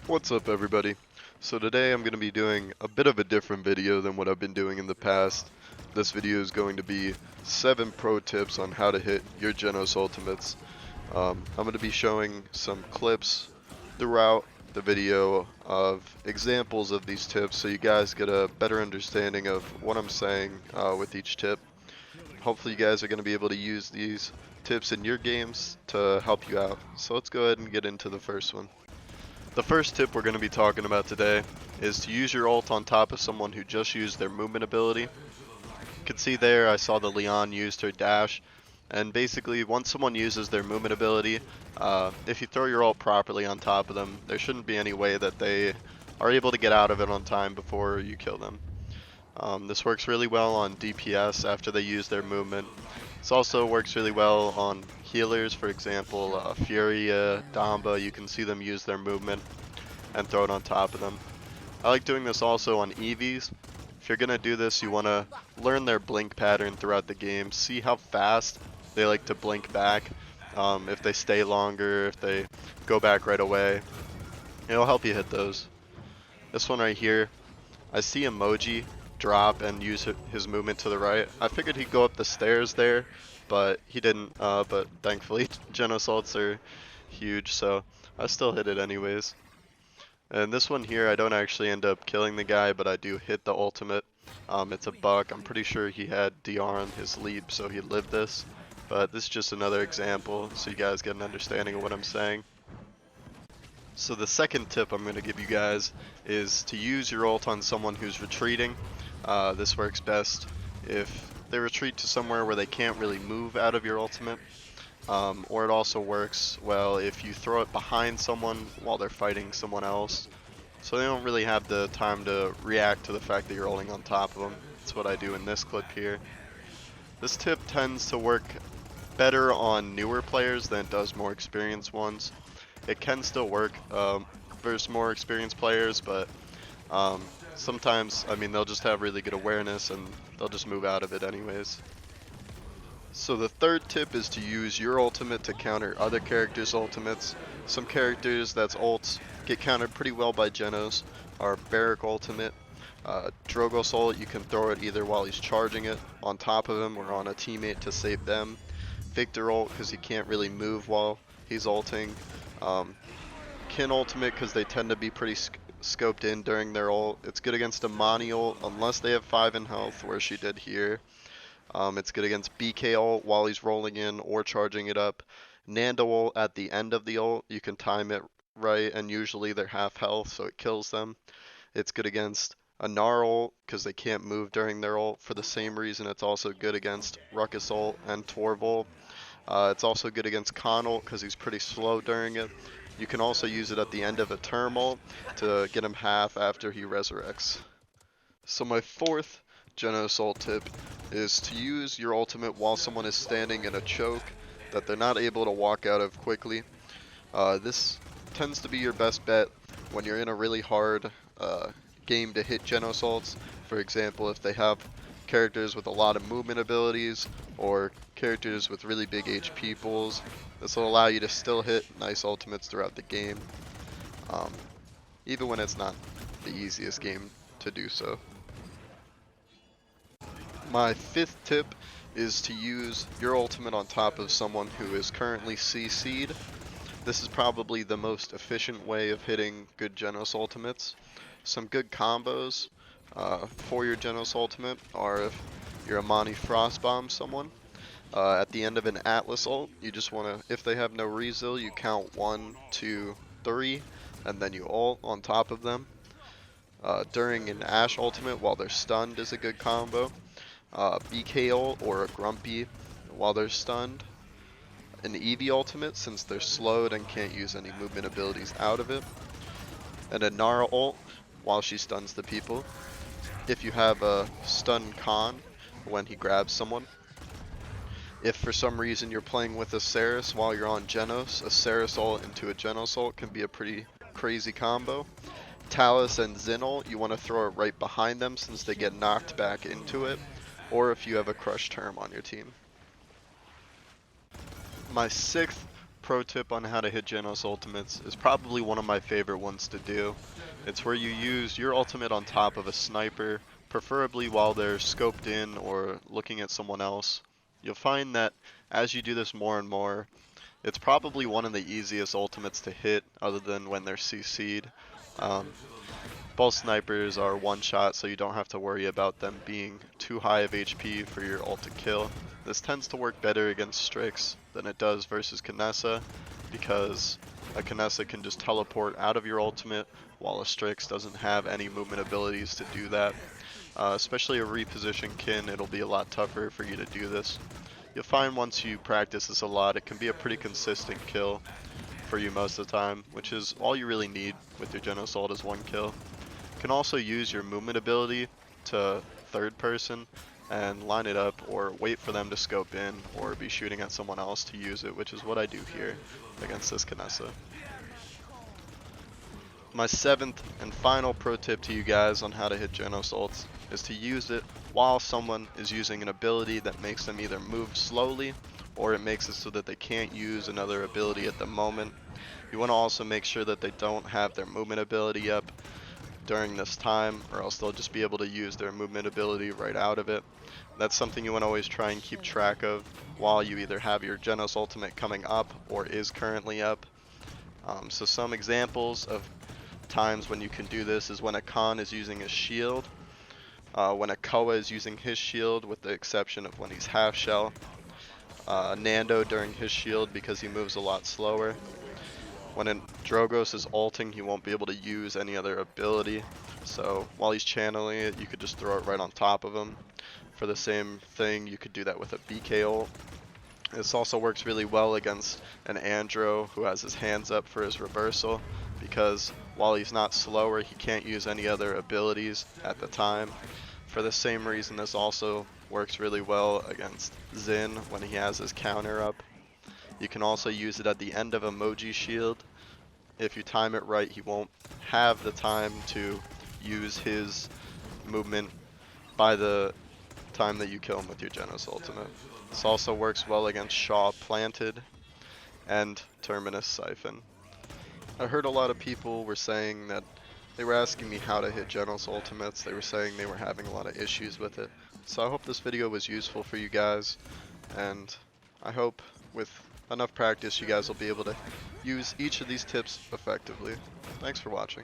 What's up everybody? So today I'm going to be doing a bit of a different video than what I've been doing in the past. This video is going to be 7 pro tips on how to hit your Jenos ultimates. I'm going to be showing some clips throughout the video of examples of these tips so you guys get a better understanding of what I'm saying with each tip. Hopefully you guys are going to be able to use these tips in your games to help you out. So let's go ahead and get into the first one. The first tip we're going to be talking about today is to use your ult on top of someone who just used their movement ability. You can see there I saw the Leon used her dash, and basically once someone uses their movement ability, if you throw your ult properly on top of them, there shouldn't be any way that they are able to get out of it on time before you kill them. This works really well on DPS after they use their movement. This also works really well on healers, for example, Furia, Damba. You can see them use their movement and throw it on top of them. I like doing this also on EVs. If you're going to do this, you want to learn their blink pattern throughout the game. See how fast they like to blink back. If they stay longer, if they go back right away. It'll help you hit those. This one right here, I see Emoji drop and use his movement to the right. I figured he'd go up the stairs there, but he didn't, but thankfully Jenos ults are huge, so I still hit it anyways. And this one here, I don't actually end up killing the guy, but I do hit the ultimate. It's a buck. I'm pretty sure he had DR on his leap, so he lived this. But this is just another example, so you guys get an understanding of what I'm saying. So the second tip I'm going to give you guys is to use your ult on someone who's retreating. This works best if they retreat to somewhere where they can't really move out of your ultimate. Or it also works well if you throw it behind someone while they're fighting someone else. So they don't really have the time to react to the fact that you're ulting on top of them. That's what I do in this clip here. This tip tends to work better on newer players than it does more experienced ones. It can still work versus more experienced players, but sometimes, I mean, they'll just have really good awareness and they'll just move out of it anyways. So the third tip is to use your ultimate to counter other characters' ultimates. Some characters that's ults get countered pretty well by Jenos are Barrack ultimate, Drogo's ult, you can throw it either while he's charging it, on top of him, or on a teammate to save them. Victor ult because he can't really move while he's ulting. Kin ultimate because they tend to be pretty scoped in during their ult. It's good against Amani ult unless they have 5 in health, where she did here. It's good against BK ult while he's rolling in or charging it up. Nando ult at the end of the ult, you can time it right and usually they're half health so it kills them. It's good against Anar ult because they can't move during their ult. For the same reason it's also good against Ruckus ult and Torval. It's also good against Khan ult because he's pretty slow during it. You can also use it at the end of a term ult to get him half after he resurrects. So my fourth Jenos ult tip is to use your ultimate while someone is standing in a choke that they're not able to walk out of quickly. This tends to be your best bet when you're in a really hard game to hit Jenos ults. For example, if they have characters with a lot of movement abilities or characters with really big HP pools, this will allow you to still hit nice ultimates throughout the game, even when it's not the easiest game to do so. My fifth tip is to use your ultimate on top of someone who is currently CC'd. This is probably the most efficient way of hitting good Jenos ultimates. Some good combos for your Jenos ultimate are if you're Amani Frostbomb someone. At the end of an Atlas ult, you just want to, if they have no resil, you count 1, 2, 3, and then you ult on top of them. During an Ashe ultimate while they're stunned is a good combo. BK ult or a Grumpy while they're stunned. An Eevee ultimate since they're slowed and can't use any movement abilities out of it. And a Nara ult while she stuns the people. If you have a stun Khan when he grabs someone. If for some reason you're playing with a Saris while you're on Jenos, a Saris ult into a Jenos ult can be a pretty crazy combo. Talus and Xin ult, you want to throw it right behind them since they get knocked back into it, or if you have a Crush Term on your team. My sixth pro tip on how to hit Jenos ultimates is probably one of my favorite ones to do. It's where you use your ultimate on top of a sniper, preferably while they're scoped in or looking at someone else. You'll find that as you do this more and more, it's probably one of the easiest ultimates to hit other than when they're CC'd. Um, Both snipers are one shot, so you don't have to worry about them being too high of HP for your ult to kill. This tends to work better against Strix than it does versus Kinessa, because a Kinessa can just teleport out of your ultimate, while a Strix doesn't have any movement abilities to do that. Especially a reposition kin, it'll be a lot tougher for you to do this. You'll find once you practice this a lot, it can be a pretty consistent kill for you most of the time, which is all you really need with your Jenos ult is one kill. You can also use your movement ability to third person and line it up or wait for them to scope in or be shooting at someone else to use it, which is what I do here against this Kinessa. My seventh and final pro tip to you guys on how to hit Jenos ults is to use it while someone is using an ability that makes them either move slowly or it makes it so that they can't use another ability at the moment. You want to also make sure that they don't have their movement ability up during this time, or else they'll just be able to use their movement ability right out of it. That's something you want to always try and keep track of while you either have your Jenos ultimate coming up or is currently up. So some examples of times when you can do this is when a Khan is using his shield, when a Koa is using his shield with the exception of when he's half shell, Nando during his shield because he moves a lot slower. When Drogos is ulting, he won't be able to use any other ability, so while he's channeling it, you could just throw it right on top of him. For the same thing, you could do that with a BK ult. This also works really well against an Andro who has his hands up for his reversal, because while he's not slower, he can't use any other abilities at the time. For the same reason, this also works really well against Xin when he has his counter up. You can also use it at the end of Emoji Shield. If you time it right, he won't have the time to use his movement by the time that you kill him with your Jenos ultimate. This also works well against Shaw Planted and Terminus Siphon. I heard a lot of people were saying that they were asking me how to hit Jenos ultimates. They were saying they were having a lot of issues with it. So I hope this video was useful for you guys, and I hope with enough practice you guys will be able to use each of these tips effectively. Thanks for watching.